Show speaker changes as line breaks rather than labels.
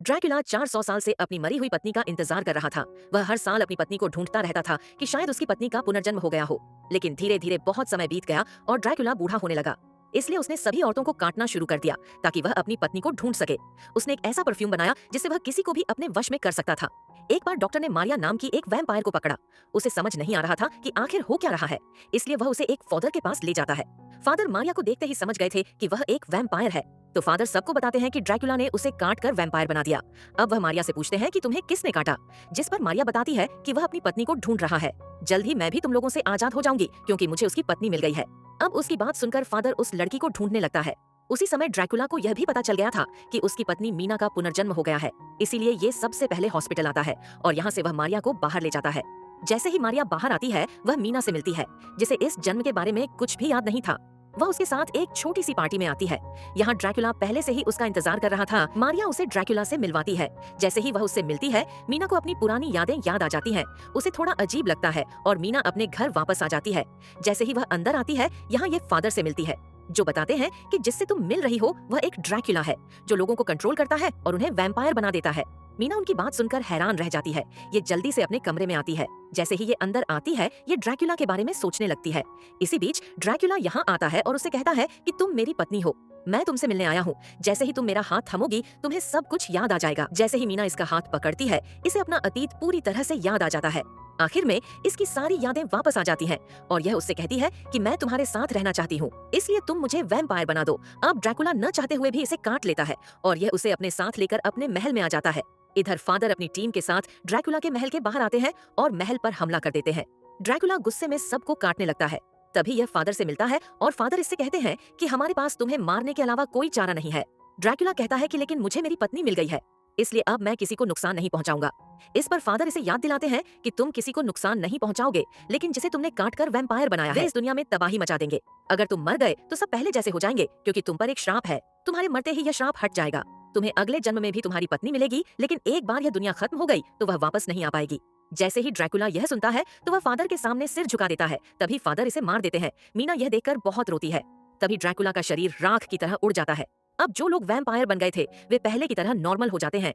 Dracula 400 साल से अपनी मरी हुई पत्नी का इंतजार कर रहा था। वह हर साल अपनी पत्नी को ढूंढता रहता था कि शायद उसकी पत्नी का पुनर्जन्म हो गया हो। लेकिन धीरे धीरे बहुत समय बीत गया और ड्रैकुला बूढ़ा होने लगा। इसलिए उसने सभी औरतों को काटना शुरू कर दिया ताकि वह अपनी पत्नी को ढूंढ सके। उसने एक ऐसा परफ्यूम बनाया जिससे वह किसी को भी अपने वश में कर सकता था। एक बार डॉक्टर ने मारिया नाम की एक वैम्पायर को पकड़ा। उसे समझ नहीं आ रहा था कि आखिर हो क्या रहा है, इसलिए वह उसे एक फादर के पास ले जाता है। फादर मारिया को देखते ही समझ गए थे कि वह एक वैम्पायर है, तो फादर सबको बताते हैं कि ड्रैकुला ने उसे काट कर वैम्पायर बना दिया। अब वह मारिया से पूछते हैं कि तुम्हें किसने काटा, जिस पर मारिया बताती है कि वह अपनी पत्नी को ढूंढ रहा है। जल्द ही मैं भी तुम लोगों से आजाद हो जाऊंगी क्योंकि मुझे उसकी पत्नी मिल गई है। अब उसकी बात सुनकर फादर उस लड़की को ढूंढने लगता है। उसी समय ड्रैकुला को यह भी पता चल गया था कि उसकी पत्नी मीना का पुनर्जन्म हो गया है, इसीलिए ये सबसे पहले हॉस्पिटल आता है और यहाँ से वह मारिया को बाहर ले जाता है। जैसे ही मारिया बाहर आती है, वह मीना से मिलती है, जिसे इस जन्म के बारे में कुछ भी याद नहीं था। वह उसके साथ एक छोटी सी पार्टी में आती है। यहाँ ड्रैकुला पहले से ही उसका इंतजार कर रहा था। मारिया उसे ड्रैकुला से मिलवाती है। जैसे ही वह उससे मिलती है, मीना को अपनी पुरानी यादें याद आ जाती हैं। उसे थोड़ा अजीब लगता है और मीना अपने घर वापस आ जाती है। जैसे ही वह अंदर आती है, यहाँ ये फादर से मिलती है, जो बताते हैं कि जिससे तुम मिल रही हो वह एक ड्रैकुला है, जो लोगों को कंट्रोल करता है और उन्हें वैम्पायर बना देता है। मीना उनकी बात सुनकर हैरान रह जाती है। ये जल्दी से अपने कमरे में आती है। जैसे ही ये अंदर आती है, ये ड्रैकुला के बारे में सोचने लगती है। इसी बीच ड्रैकुला यहाँ आता है और उससे कहता है कि तुम मेरी पत्नी हो, मैं तुमसे मिलने आया हूँ। जैसे ही तुम मेरा हाथ थमोगी, तुम्हें सब कुछ याद आ जाएगा। जैसे ही मीना इसका हाथ पकड़ती है, इसे अपना अतीत पूरी तरह से याद आ जाता है। आखिर में इसकी सारी यादें वापस आ जाती हैं और यह उससे कहती है कि मैं तुम्हारे साथ रहना चाहती हूँ, इसलिए तुम मुझे वैम्पायर बना दो। अब ड्रैकुला न चाहते हुए भी इसे काट लेता है और यह उसे अपने साथ लेकर अपने महल में आ जाता है। इधर फादर अपनी टीम के साथ ड्रैकुला के महल के बाहर आते हैं और महल पर हमला कर देते हैं। ड्रैकुला गुस्से में सबको काटने लगता है। तभी यह फादर से मिलता है और फादर इससे कहते हैं कि हमारे पास तुम्हें मारने के अलावा कोई चारा नहीं है। ड्रैकुला कहता है कि लेकिन मुझे मेरी पत्नी मिल गई है, इसलिए अब मैं किसी को नुकसान नहीं पहुंचाऊंगा। इस पर फादर इसे याद दिलाते हैं कि तुम किसी को नुकसान नहीं पहुंचाओगे, लेकिन जिसे तुमने काटकर वैम्पायर बनाया है, वे इस दुनिया में तबाही मचा देंगे। अगर तुम मर गए तो सब पहले जैसे हो जाएंगे, क्योंकि तुम पर एक श्राप है। तुम्हारे मरते ही यह श्राप हट जाएगा। तुम्हें अगले जन्म में भी तुम्हारी पत्नी मिलेगी, लेकिन एक बार यह दुनिया खत्म हो गई तो वह वापस नहीं आ पाएगी। जैसे ही ड्रैकुला यह सुनता है तो वह फादर के सामने सिर झुका देता है। तभी फादर इसे मार देते हैं। मीना यह देखकर बहुत रोती है। तभी ड्रैकुला का शरीर राख की तरह उड़ जाता है। अब जो लोग वैम्पायर बन गए थे, वे पहले की तरह नॉर्मल हो जाते हैं।